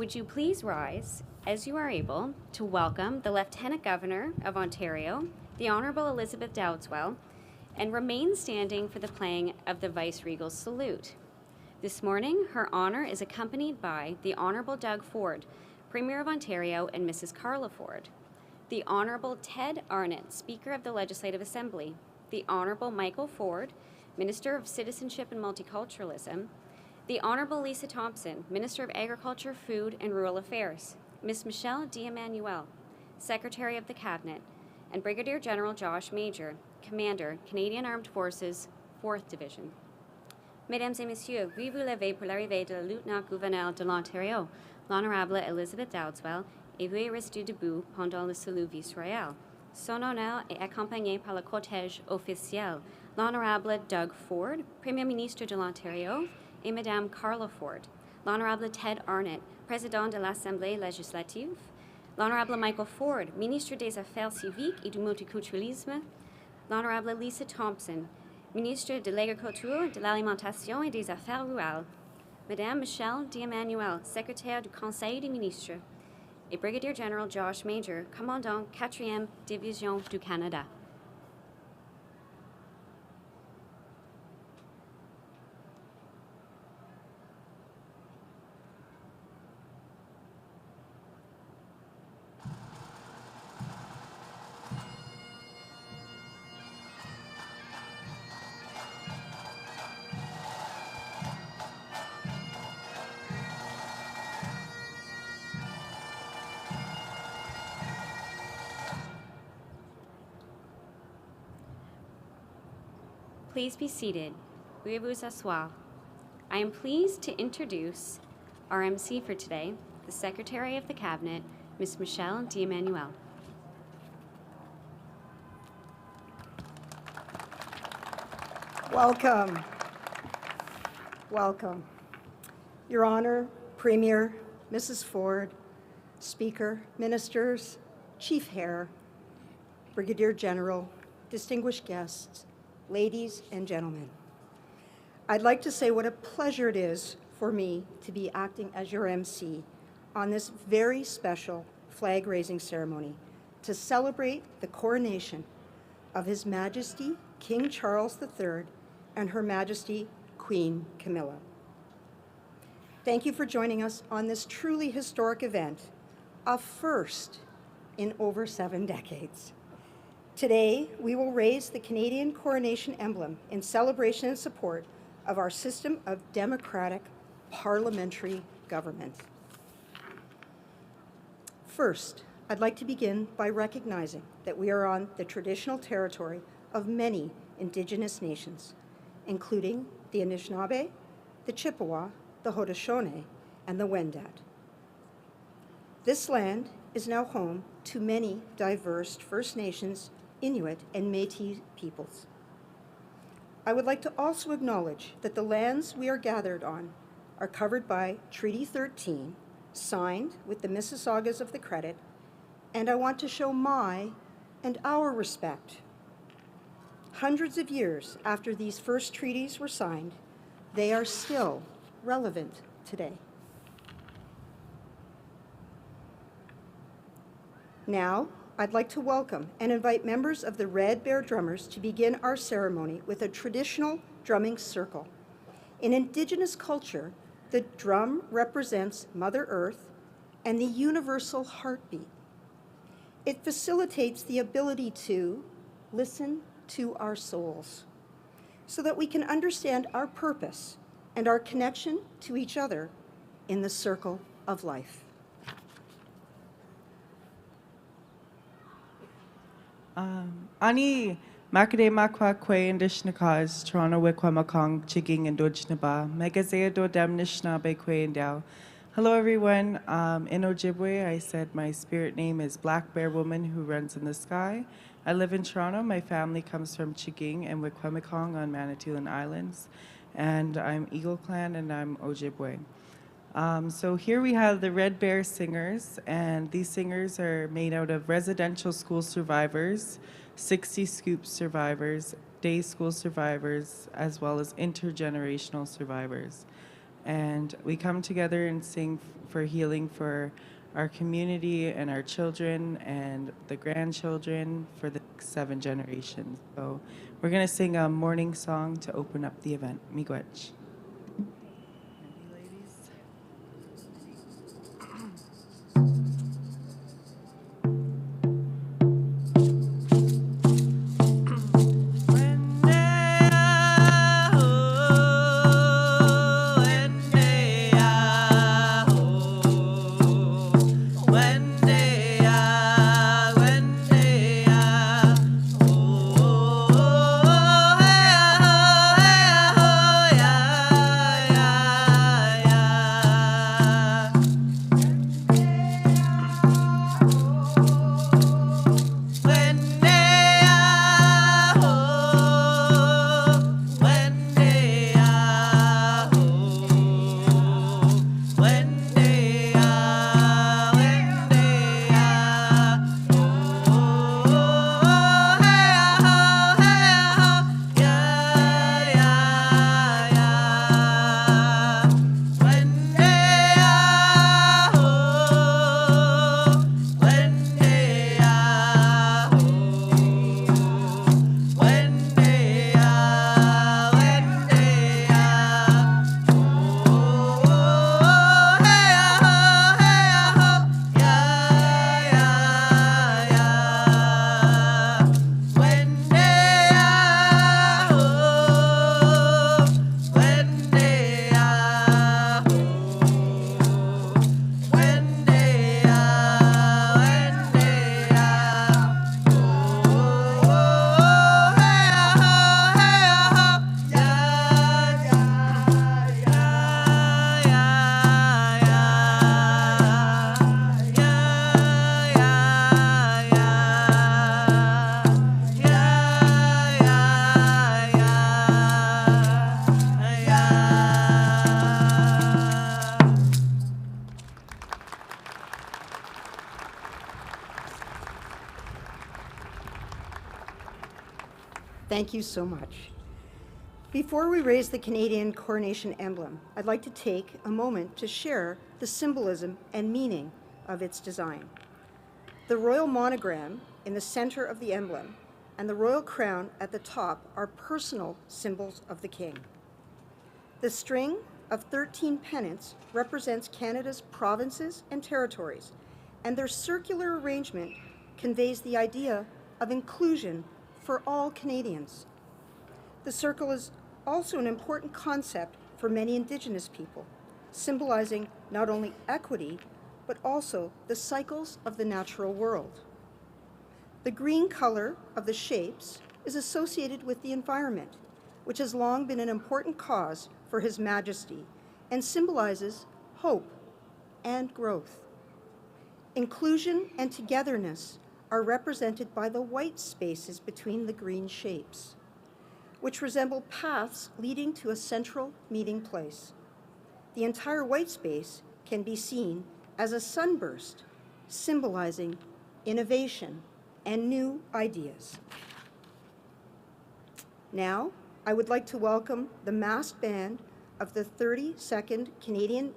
Would you please rise, as you are able, to welcome the Lieutenant Governor of Ontario, the Honourable Elizabeth Dowdeswell, and remain standing for the playing of the Vice-Regal Salute. This morning, Her Honour is accompanied by the Honourable Doug Ford, Premier of Ontario, and Mrs. Carla Ford, the Honourable Ted Arnott, Speaker of the Legislative Assembly, the Honourable Michael Ford, Minister of Citizenship and Multiculturalism, the Honourable Lisa Thompson, Minister of Agriculture, Food and Rural Affairs, Ms. Michelle DiEmanuele, Secretary of the Cabinet, and Brigadier General Josh Major, Commander, Canadian Armed Forces, 4th Division. Mesdames et Messieurs, veuillez vous lever pour l'arrivée de la lieutenante-gouverneure de l'Ontario, l'Honorable Elizabeth Dowdeswell, et veuillez rester debout pendant le salut vice-royal. Son honneur est accompagné par le cortège officiel, l'Honorable Doug Ford, Premier ministre de l'Ontario, et Madame Carla Ford, l'Honorable Ted Arnott, Président de l'Assemblée législative, l'Honorable Michael Ford, Ministre des Affaires civiques et du Multiculturalisme, l'Honorable Lisa Thompson, Ministre de l'Agriculture, de l'Alimentation et des Affaires rurales, Madame Michelle DiEmanuele, Secrétaire du Conseil des ministres, et Brigadier General Josh Major, Commandant 4e Division du Canada. Please be seated. Veuillez vous asseoir. I am pleased to introduce our MC for today, the Secretary of the Cabinet, Ms. Michelle DiEmanuele. Welcome. Welcome. Your Honor, Premier, Mrs. Ford, Speaker, Ministers, Chief Hare, Brigadier General, distinguished guests, ladies and gentlemen. I'd like to say what a pleasure it is for me to be acting as your MC on this very special flag-raising ceremony to celebrate the coronation of His Majesty King Charles III and Her Majesty Queen Camilla. Thank you for joining us on this truly historic event, a first in over 7 decades. Today, we will raise the Canadian coronation emblem in celebration and support of our system of democratic parliamentary government. First, I'd like to begin by recognizing that we are on the traditional territory of many Indigenous nations, including the Anishinaabe, the Chippewa, the Haudenosaunee, and the Wendat. This land is now home to many diverse First Nations, Inuit, and Métis peoples. I would like to also acknowledge that the lands we are gathered on are covered by Treaty 13, signed with the Mississaugas of the Credit, and I want to show my and our respect. Hundreds of years after these first treaties were signed, they are still relevant today. Now, I'd like to welcome and invite members of the Red Bear Drummers to begin our ceremony with a traditional drumming circle. In Indigenous culture, the drum represents Mother Earth and the universal heartbeat. It facilitates the ability to listen to our souls so that we can understand our purpose and our connection to each other in the circle of life. Ani makade makwa kwe indishnakaz Toronto wekwa makong chiging and dojnaba megazea do damnishna be kwe indao. Hello everyone. In Ojibwe, I said my spirit name is Black Bear Woman Who Runs in the Sky. I live in Toronto. My family comes from Chiging and Wikwemikong on Manitoulin Islands. And I'm Eagle Clan and I'm Ojibwe. So here we have the Red Bear Singers, and these singers are made out of residential school survivors, 60 Scoop survivors, day school survivors, as well as intergenerational survivors. And we come together and sing for healing for our community and our children and the grandchildren for the 7 generations. So we're going to sing a morning song to open up the event. Miigwech. Thank you so much. Before we raise the Canadian coronation emblem, I'd like to take a moment to share the symbolism and meaning of its design. The royal monogram in the center of the emblem and the royal crown at the top are personal symbols of the king. The string of 13 pennants represents Canada's provinces and territories, and their circular arrangement conveys the idea of inclusion for all Canadians. The circle is also an important concept for many Indigenous people, symbolizing not only equity, but also the cycles of the natural world. The green color of the shapes is associated with the environment, which has long been an important cause for His Majesty and symbolizes hope and growth. Inclusion and togetherness are represented by the white spaces between the green shapes, which resemble paths leading to a central meeting place. The entire white space can be seen as a sunburst, symbolizing innovation and new ideas. Now, I would like to welcome the massed band of the 32nd Canadian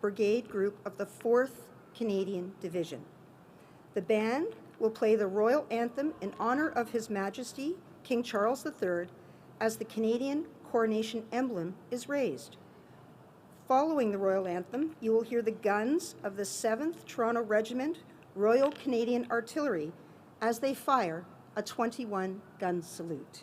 Brigade Group of the 4th Canadian Division. The band will play the Royal Anthem in honor of His Majesty, King Charles III, as the Canadian coronation emblem is raised. Following the Royal Anthem, you will hear the guns of the 7th Toronto Regiment Royal Canadian Artillery as they fire a 21-gun salute.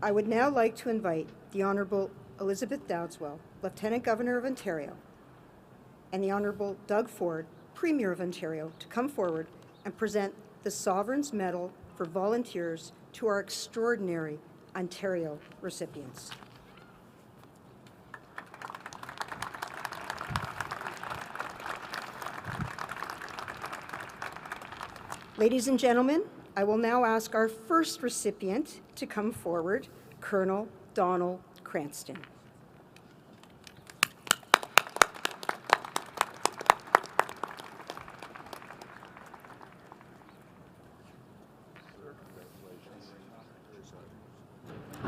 I would now like to invite the Honourable Elizabeth Dowdeswell, Lieutenant Governor of Ontario, and the Honourable Doug Ford, Premier of Ontario, to come forward and present the Sovereign's Medal for Volunteers to our extraordinary Ontario recipients. Ladies and gentlemen, I will now ask our first recipient to come forward, Colonel Donald Cranston.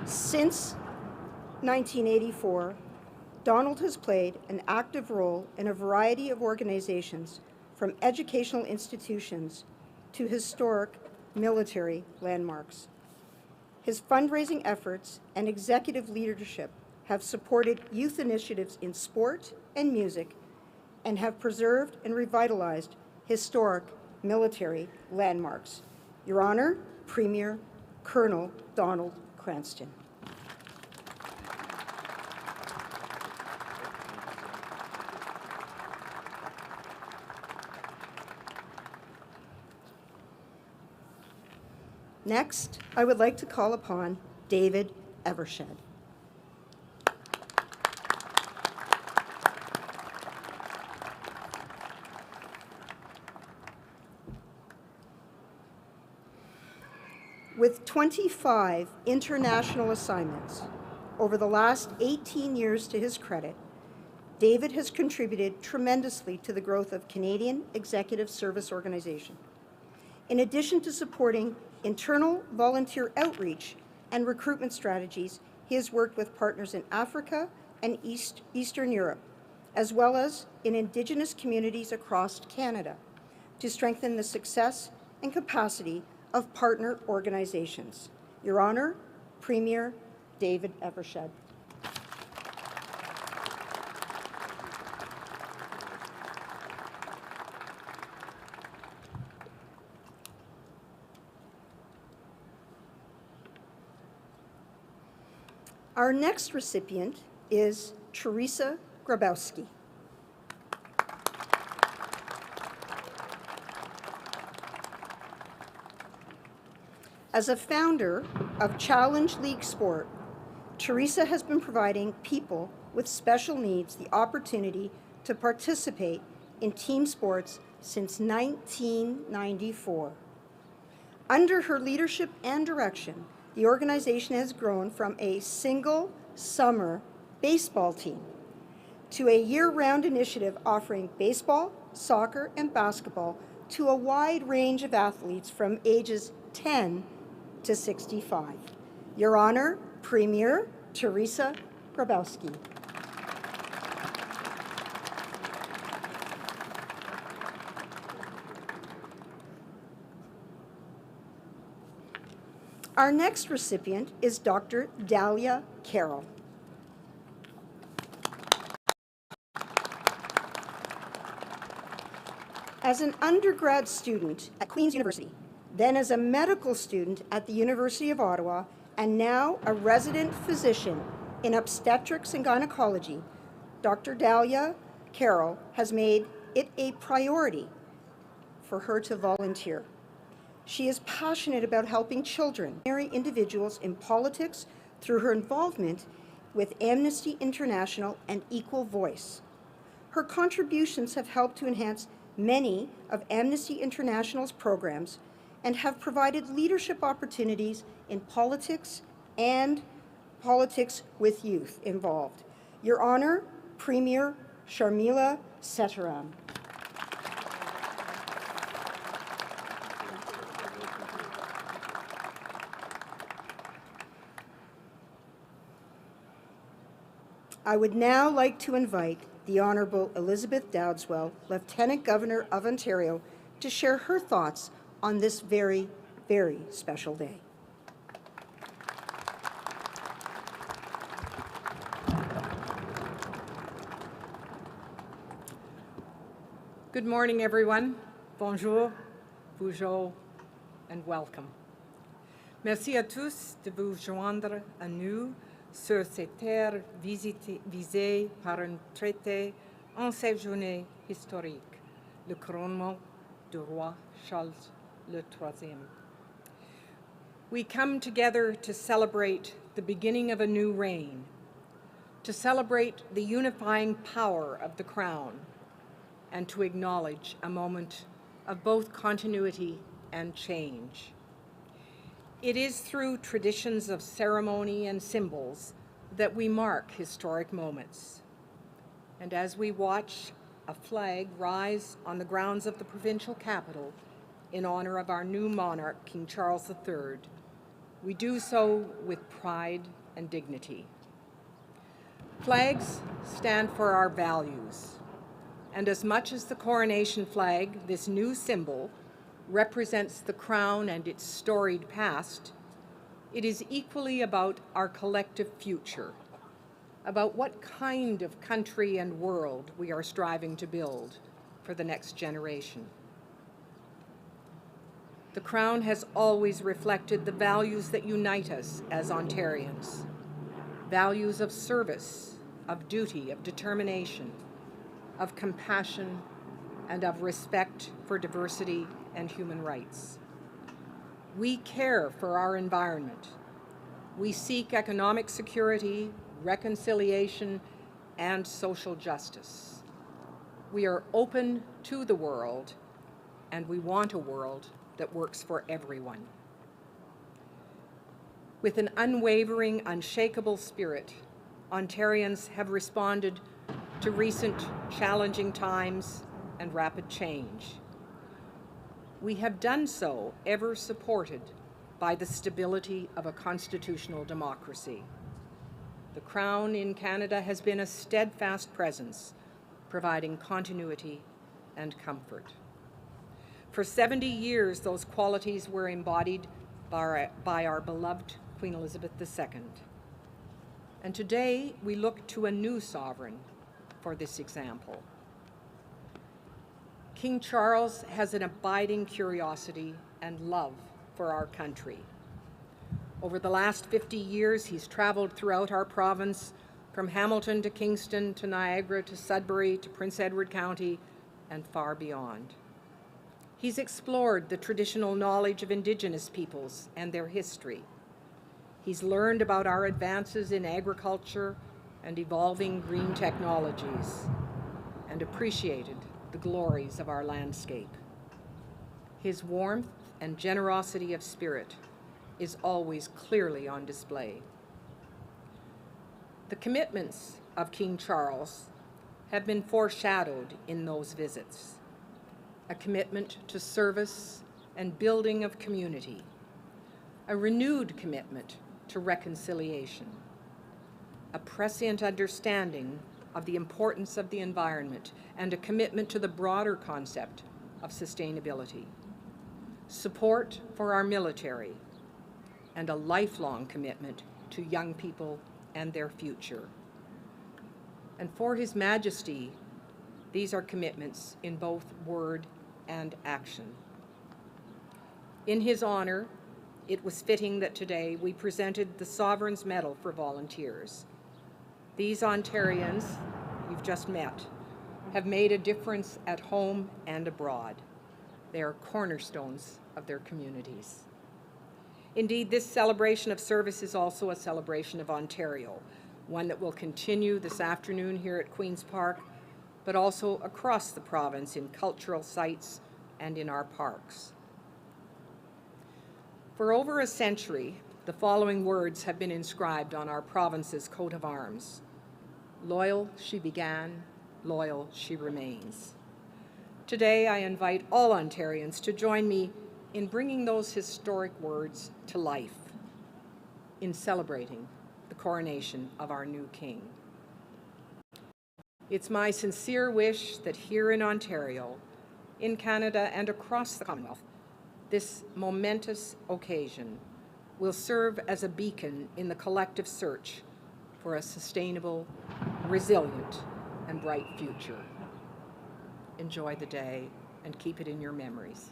Since 1984, Donald has played an active role in a variety of organizations, from educational institutions to historic military landmarks. His fundraising efforts and executive leadership have supported youth initiatives in sport and music and have preserved and revitalized historic military landmarks. Your Honor, Premier Colonel Donald Cranston. Next, I would like to call upon David Evershed. With 25 international assignments over the last 18 years to his credit, David has contributed tremendously to the growth of Canadian Executive Service Organization. In addition to supporting internal volunteer outreach and recruitment strategies, he has worked with partners in Africa and Eastern Europe, as well as in Indigenous communities across Canada, to strengthen the success and capacity of partner organizations. Your Honor, Premier David Evershed. Our next recipient is Teresa Grabowski. As a founder of Challenge League Sport, Teresa has been providing people with special needs the opportunity to participate in team sports since 1994. Under her leadership and direction, the organization has grown from a single summer baseball team to a year-round initiative offering baseball, soccer, and basketball to a wide range of athletes from ages 10 to 65. Your Honor, Premier Teresa Grabowski. Our next recipient is Dr. Dahlia Carroll. As an undergrad student at Queen's University, then as a medical student at the University of Ottawa, and now a resident physician in obstetrics and gynecology, Dr. Dahlia Carroll has made it a priority for her to volunteer. She is passionate about helping children, individuals in politics through her involvement with Amnesty International and Equal Voice. Her contributions have helped to enhance many of Amnesty International's programs and have provided leadership opportunities in politics and politics with youth involved. Your Honor, Premier Sharmila Setaram. I would now like to invite the Honourable Elizabeth Dowdeswell, Lieutenant Governor of Ontario, to share her thoughts on this very, very special day. Good morning, everyone. Bonjour, bonjour, and welcome. Merci à tous de vous joindre à nous sur cette terre visée par un traité en cette journée historique, le couronnement du roi Charles III. We come together to celebrate the beginning of a new reign, to celebrate the unifying power of the crown, and to acknowledge a moment of both continuity and change. It is through traditions of ceremony and symbols that we mark historic moments. And as we watch a flag rise on the grounds of the provincial capital in honor of our new monarch, King Charles III, we do so with pride and dignity. Flags stand for our values, and as much as the coronation flag, this new symbol, represents the crown and its storied past, it is equally about our collective future, about what kind of country and world we are striving to build for the next generation. The crown has always reflected the values that unite us as Ontarians, values of service, of duty, of determination, of compassion, and of respect for diversity and human rights. We care for our environment. We seek economic security, reconciliation, and social justice. We are open to the world, and we want a world that works for everyone. With an unwavering, unshakable spirit, Ontarians have responded to recent challenging times and rapid change. We have done so ever supported by the stability of a constitutional democracy. The Crown in Canada has been a steadfast presence, providing continuity and comfort. For 70 years, those qualities were embodied by our beloved Queen Elizabeth II. And today, we look to a new sovereign for this example. King Charles has an abiding curiosity and love for our country. Over the last 50 years, he's traveled throughout our province, from Hamilton to Kingston to Niagara to Sudbury to Prince Edward County and far beyond. He's explored the traditional knowledge of Indigenous peoples and their history. He's learned about our advances in agriculture and evolving green technologies, and appreciated the glories of our landscape. His warmth and generosity of spirit is always clearly on display. The commitments of King Charles have been foreshadowed in those visits. A commitment to service and building of community, a renewed commitment to reconciliation, a prescient understanding of the importance of the environment, and a commitment to the broader concept of sustainability, support for our military, and a lifelong commitment to young people and their future. And for His Majesty, these are commitments in both word and action. In his honor, it was fitting that today we presented the Sovereign's Medal for Volunteers. These Ontarians you've just met have made a difference at home and abroad. They are cornerstones of their communities. Indeed, this celebration of service is also a celebration of Ontario, one that will continue this afternoon here at Queen's Park, but also across the province in cultural sites and in our parks. For over a century, the following words have been inscribed on our province's coat of arms. Loyal she began, loyal she remains. Today, I invite all Ontarians to join me in bringing those historic words to life, in celebrating the coronation of our new king. It's my sincere wish that here in Ontario, in Canada, and across the Commonwealth, this momentous occasion will serve as a beacon in the collective search for a sustainable, resilient, and bright future. Enjoy the day and keep it in your memories.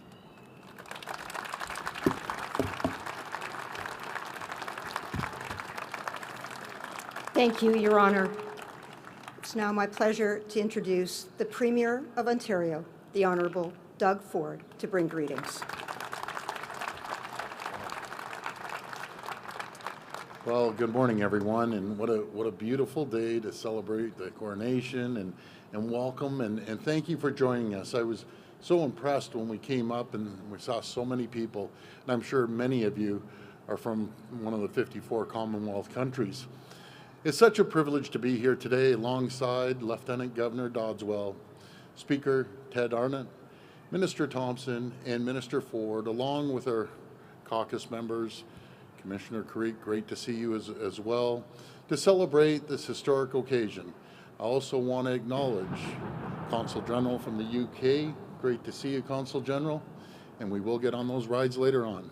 Thank you, Your Honor. It's now my pleasure to introduce the Premier of Ontario, the Honourable Doug Ford, to bring greetings. Well, good morning, everyone, and what a beautiful day to celebrate the coronation and welcome and thank you for joining us. I was so impressed when we came up and we saw so many people, and I'm sure many of you are from one of the 54 Commonwealth countries. It's such a privilege to be here today alongside Lieutenant-Governor Dowdeswell, Speaker Ted Arnott, Minister Thompson, and Minister Ford, along with our caucus members. Commissioner Creek, great to see you as well, to celebrate this historic occasion. I also want to acknowledge Consul General from the UK. Great to see you, Consul General, and we will get on those rides later on.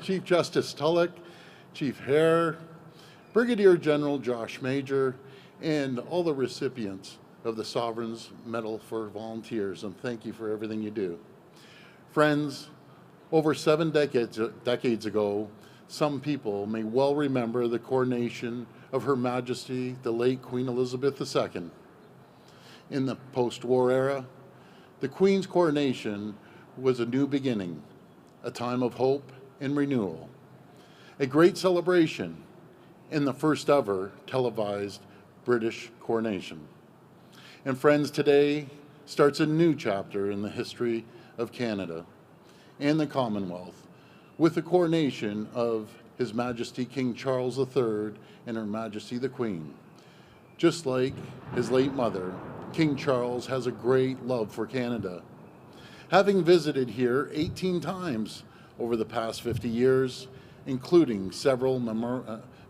Chief Justice Tulloch, Chief Hare, Brigadier General Josh Major, and all the recipients of the Sovereign's Medal for Volunteers, and thank you for everything you do. Friends, over 7 decades ago, some people may well remember the coronation of Her Majesty, the late Queen Elizabeth II. In the post-war era, the Queen's coronation was a new beginning, a time of hope and renewal, a great celebration, and the first ever televised British coronation. And friends, today starts a new chapter in the history of Canada and the Commonwealth, with the coronation of His Majesty King Charles III and Her Majesty the Queen. Just like his late mother, King Charles has a great love for Canada, having visited here 18 times over the past 50 years, including several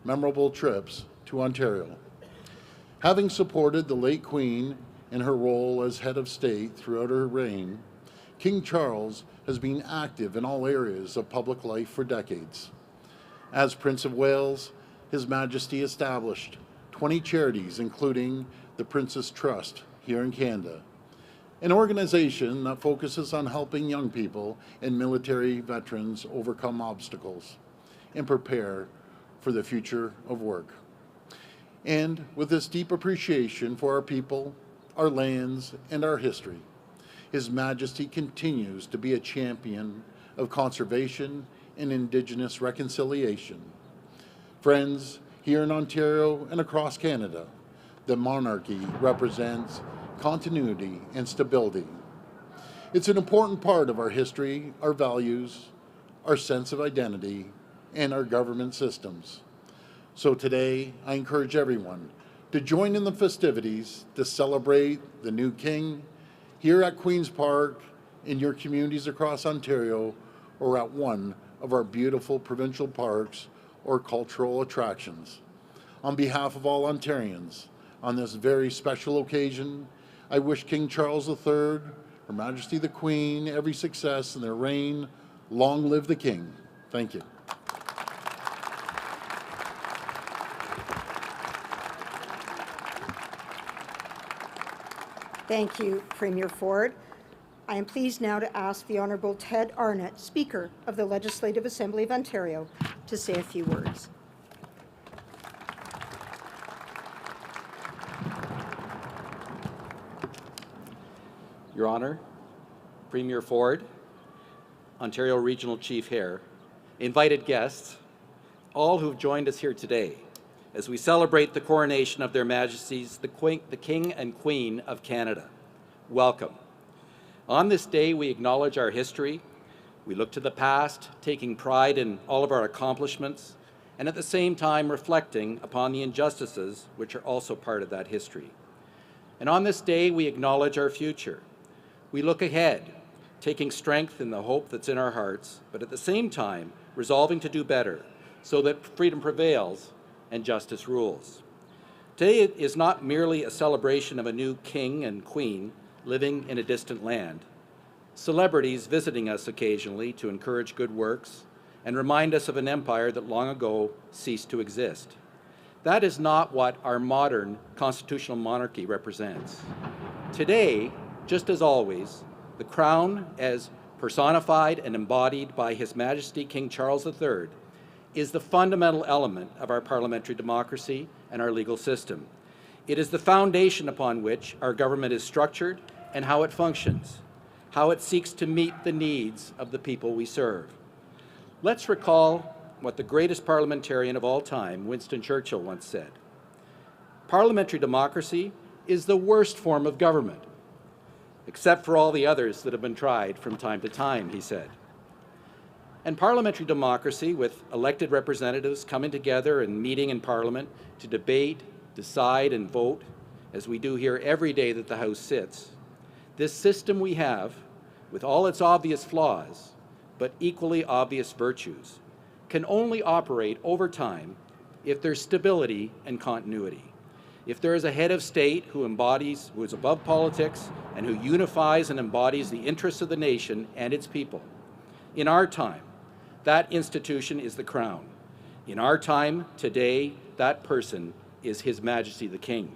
memorable trips to Ontario. Having supported the late Queen in her role as head of state throughout her reign, King Charles has been active in all areas of public life for decades. As Prince of Wales, His Majesty established 20 charities, including the Prince's Trust here in Canada, an organization that focuses on helping young people and military veterans overcome obstacles and prepare for the future of work. And with this deep appreciation for our people, our lands, and our history, His Majesty continues to be a champion of conservation and Indigenous reconciliation. Friends, here in Ontario and across Canada, the monarchy represents continuity and stability. It's an important part of our history, our values, our sense of identity, and our government systems. So today, I encourage everyone to join in the festivities to celebrate the new King here at Queen's Park, in your communities across Ontario, or at one of our beautiful provincial parks or cultural attractions. On behalf of all Ontarians, on this very special occasion, I wish King Charles III, Her Majesty the Queen, every success in their reign. Long live the King. Thank you. Thank you, Premier Ford. I am pleased now to ask the Honourable Ted Arnott, Speaker of the Legislative Assembly of Ontario, to say a few words. Your Honour, Premier Ford, Ontario Regional Chief Hare, invited guests, all who have joined us here today as we celebrate the coronation of Their Majesties, the King and Queen of Canada. Welcome. On this day, we acknowledge our history, we look to the past, taking pride in all of our accomplishments, and at the same time reflecting upon the injustices which are also part of that history. And on this day, we acknowledge our future. We look ahead, taking strength in the hope that's in our hearts, but at the same time, resolving to do better so that freedom prevails and justice rules. Today is not merely a celebration of a new king and queen living in a distant land, celebrities visiting us occasionally to encourage good works and remind us of an empire that long ago ceased to exist. That is not what our modern constitutional monarchy represents. Today, just as always, the Crown, as personified and embodied by His Majesty King Charles III, is the fundamental element of our parliamentary democracy and our legal system. It is the foundation upon which our government is structured and how it functions, how it seeks to meet the needs of the people we serve. Let's recall what the greatest parliamentarian of all time, Winston Churchill, once said. Parliamentary democracy is the worst form of government, except for all the others that have been tried from time to time, he said. And parliamentary democracy, with elected representatives coming together and meeting in Parliament to debate, decide, and vote, as we do here every day that the House sits, this system we have, with all its obvious flaws, but equally obvious virtues, can only operate over time if there's stability and continuity. If there is a head of state who is above politics and who unifies and embodies the interests of the nation and its people. In our time, that institution is the Crown. In our time, today, that person is His Majesty the King.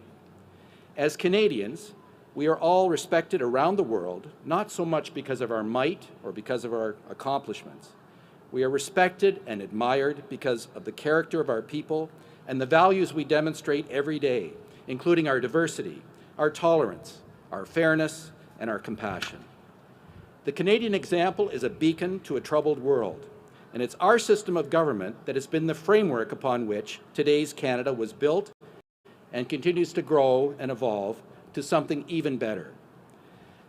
As Canadians, we are all respected around the world, not so much because of our might or because of our accomplishments. We are respected and admired because of the character of our people and the values we demonstrate every day, including our diversity, our tolerance, our fairness, and our compassion. The Canadian example is a beacon to a troubled world, and it's our system of government that has been the framework upon which today's Canada was built and continues to grow and evolve to something even better.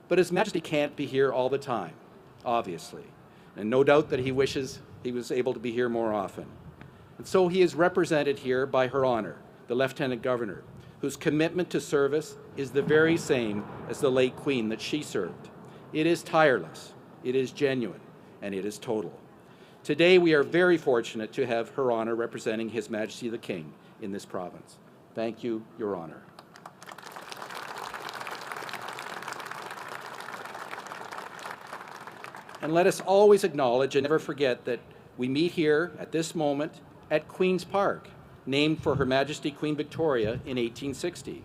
But His Majesty can't be here all the time, obviously, and no doubt that he wishes he was able to be here more often. And so he is represented here by Her Honour, the Lieutenant Governor, whose commitment to service is the very same as the late Queen that she served. It is tireless, it is genuine, and it is total. Today we are very fortunate to have Her Honour representing His Majesty the King in this province. Thank you, Your Honour. And let us always acknowledge and never forget that we meet here at this moment at Queen's Park, named for Her Majesty Queen Victoria in 1860.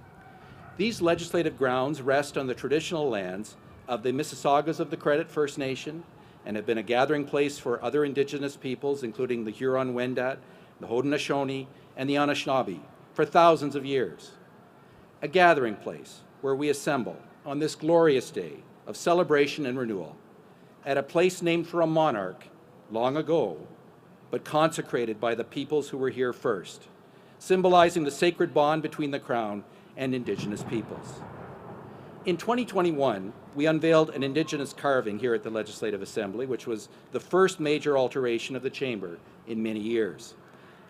These legislative grounds rest on the traditional lands of the Mississaugas of the Credit First Nation and have been a gathering place for other Indigenous peoples, including the Huron-Wendat, the Haudenosaunee, and the Anishinaabe, for thousands of years. A gathering place where we assemble on this glorious day of celebration and renewal at a place named for a monarch long ago, but consecrated by the peoples who were here first, symbolizing the sacred bond between the Crown and Indigenous peoples. In 2021, we unveiled an Indigenous carving here at the Legislative Assembly, which was the first major alteration of the Chamber in many years.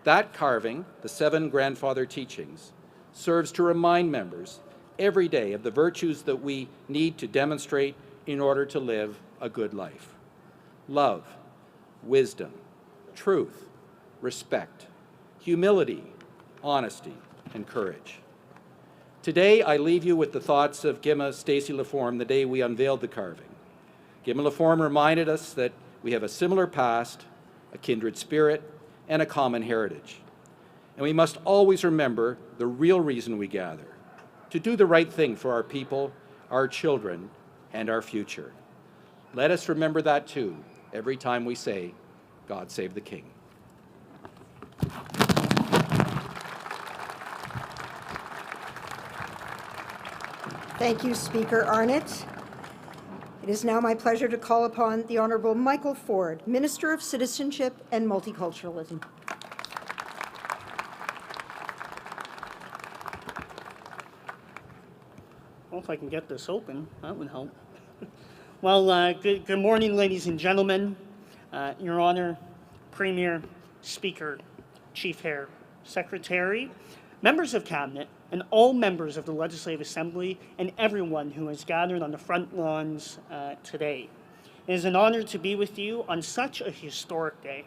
That carving, the 7 grandfather teachings, serves to remind members every day of the virtues that we need to demonstrate in order to live a good life. Love, wisdom, truth, respect, humility, honesty, and courage. Today, I leave you with the thoughts of Gima Stacey Laforme the day we unveiled the carving. Gima Laforme reminded us that we have a similar past, a kindred spirit, and a common heritage. And we must always remember the real reason we gather, to do the right thing for our people, our children, and our future. Let us remember that too every time we say, God save the King. Thank you, Speaker Arnott. It is now my pleasure to call upon the Honourable Michael Ford, Minister of Citizenship and Multiculturalism. Well, if I can get this open, that would help. Well, good morning, ladies and gentlemen. Your Honour, Premier, Speaker, Chief Hare, Secretary, members of Cabinet, and all members of the Legislative Assembly, and everyone who has gathered on the front lawns today. It is an honour to be with you on such a historic day.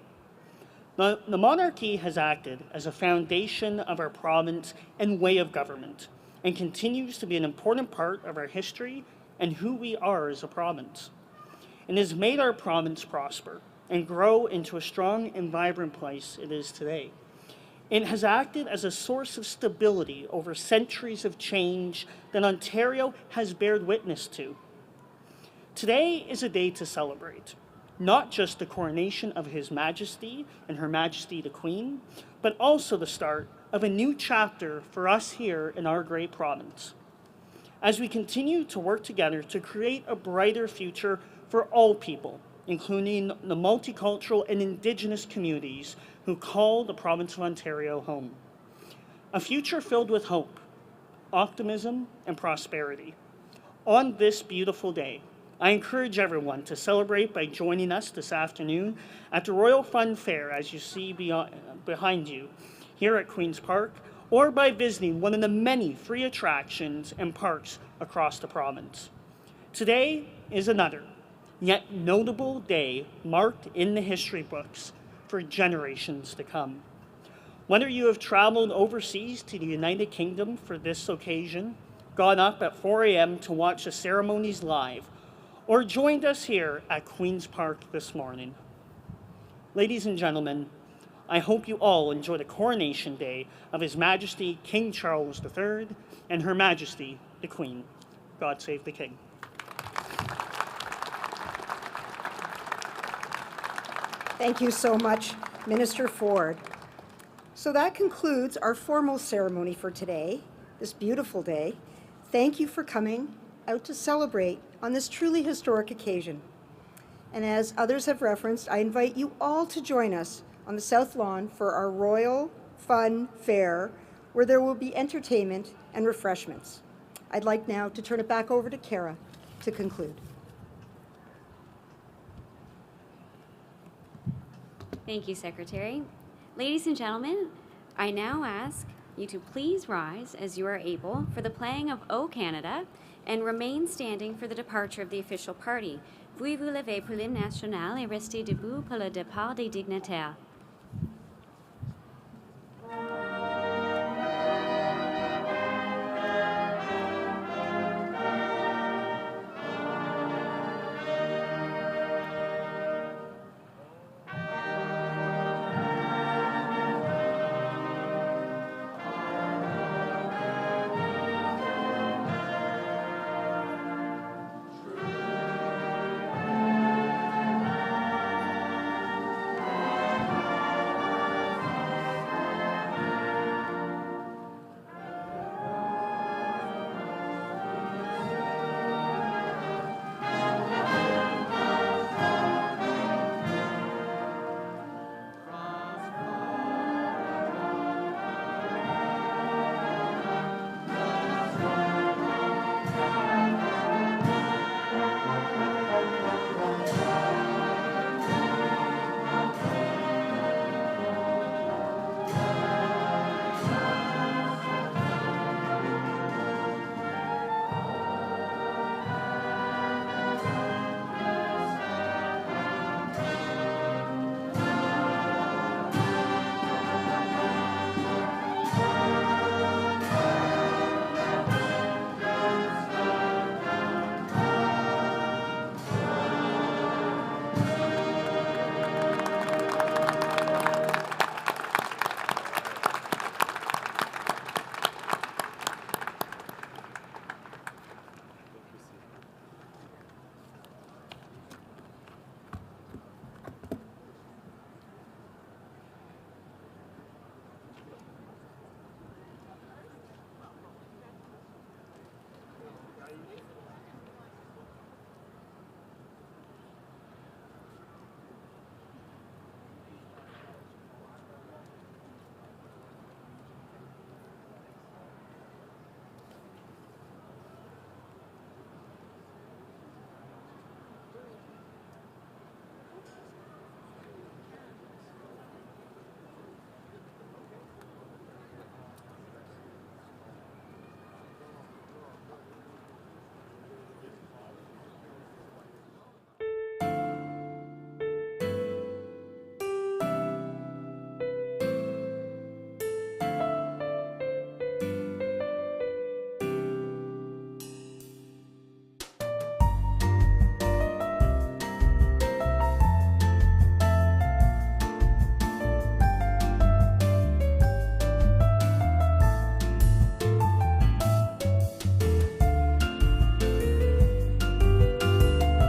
The monarchy has acted as a foundation of our province and way of government, and continues to be an important part of our history and who we are as a province. It has made our province prosper and grow into a strong and vibrant place it is today. It has acted as a source of stability over centuries of change that Ontario has bared witness to. Today is a day to celebrate. not just the coronation of His Majesty and Her Majesty the Queen, but also the start of a new chapter for us here in our great province, as we continue to work together to create a brighter future for all people, including the multicultural and Indigenous communities who call the province of Ontario home. A future filled with hope, optimism, and prosperity. On this beautiful day, I encourage everyone to celebrate by joining us this afternoon at the Royal Fun Fair, as you see behind you, here at Queen's Park, or by visiting one of the many free attractions and parks across the province. Today is another, yet notable day marked in the history books for generations to come. Whether you have traveled overseas to the United Kingdom for this occasion, gone up at 4 a.m. to watch the ceremonies live, or joined us here at Queen's Park this morning. Ladies and gentlemen, I hope you all enjoy the coronation day of His Majesty King Charles III and Her Majesty the Queen. God save the King. Thank you so much, Minister Ford. So that concludes our formal ceremony for today, this beautiful day. Thank you for coming out to celebrate on this truly historic occasion. And as others have referenced, I invite you all to join us on the South Lawn for our Royal Fun Fair, where there will be entertainment and refreshments. I'd like now to turn it back over to Kara to conclude. Thank you, Secretary. Ladies and gentlemen, I now ask you to please rise as you are able for the playing of O Canada and remain standing for the departure of the official party. Pouvez-vous lever pour l'hymne national et rester debout pour le départ des dignitaires.